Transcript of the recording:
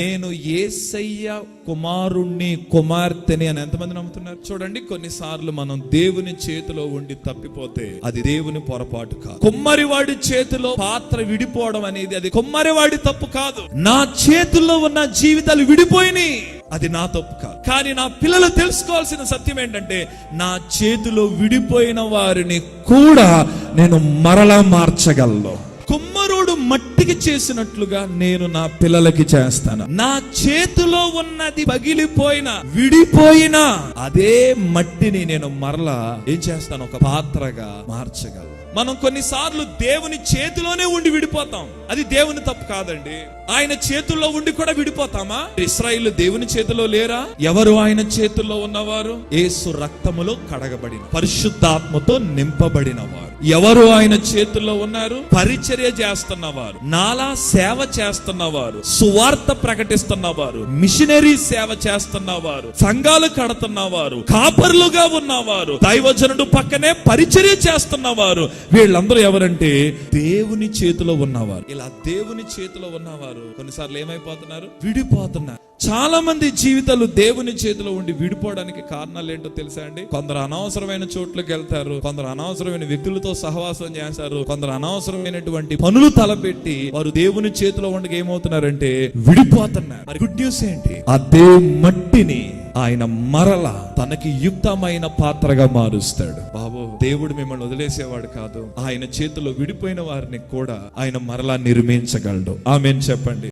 నేను యేసయ్య కుమారుణ్ణి కుమార్తెని అని ఎంతమంది నమ్ముతున్నారు? చూడండి, కొన్నిసార్లు మనం దేవుని చేతిలో ఉండి తప్పిపోతే అది దేవుని పొరపాటు కాదు. కుమ్మరివాడి చేతిలో పాత్ర విడిపోవడం అనేది అది కుమ్మరివాడి తప్పు కాదు. నా చేతుల్లో ఉన్న జీవితాలు విడిపోయినాయి, అది నా తప్పు కాదు. కానీ నా పిల్లలు తెలుసుకోవాల్సిన సత్యం ఏంటంటే, నా చేతిలో విడిపోయిన వారిని కూడా నేను మరలా మార్చగలను. కుమ్మరుడు మట్టికి చేసినట్లుగా నేను నా పిల్లలకి చేస్తాను. నా చేతిలో ఉన్నది పగిలిపోయిన విడిపోయిన అదే మట్టిని నేను మరలా ఏం చేస్తాను, ఒక పాత్రగా మార్చగలను. మనం కొన్నిసార్లు దేవుని చేతిలోనే ఉండి విడిపోతాం, అది దేవుని తప్పు కాదండి. ఆయన చేతుల్లో ఉండి కూడా విడిపోతామా? ఇశ్రాయేలు దేవుని చేతిలో లేరా? ఎవరు ఆయన చేతుల్లో ఉన్నవారు? యేసు రక్తములో కడగబడిన, పరిశుద్ధాత్మతో నింపబడిన వారు. ఎవరు ఆయన చేతుల్లో ఉన్నారు? పరిచర్య చేస్తున్నవారు, నాలా సేవ చేస్తున్నవారు, సువార్త ప్రకటిస్తున్నవారు, మిషనరీ సేవ చేస్తున్నవారు, సంఘాలు కడుతున్నవారు, కాపర్లుగా ఉన్నవారు, దైవజనుడు పక్కనే పరిచర్య చేస్తున్నవారు. వీళ్ళందరూ ఎవరంటే దేవుని చేతిలో ఉన్నవారు. ఇలా దేవుని చేతిలో ఉన్నవారు కొన్నిసార్లు ఏమైపోతున్నారు? విడిపోతున్నారు. చాలా మంది జీవితాలు దేవుని చేతిలో ఉండి విడిపోవడానికి కారణాలు ఏంటో తెలుసా అండి? కొందరు అనవసరమైన చోట్లకి వెళ్తారు, కొందరు అనవసరమైన వ్యక్తులతో సహవాసం చేస్తారు, కొందరు అనవసరమైనటువంటి పనులు తలపెట్టి వారు దేవుని చేతిలో ఉండగా ఏమవుతున్నారంటే విడిపోతున్నారు. మరి గుడ్ న్యూస్ ఏంటి? అదే మట్టిని ఆయన మరలా తనకి యుక్తమైన పాత్రగా మారుస్తాడు. బాబు, దేవుడు మిమ్మల్ని వదిలేసేవాడు కాదు. ఆయన చేతిలో విడిపోయిన వారిని కూడా ఆయన మరలా నిర్మించగలడు. ఆమేన్ చెప్పండి.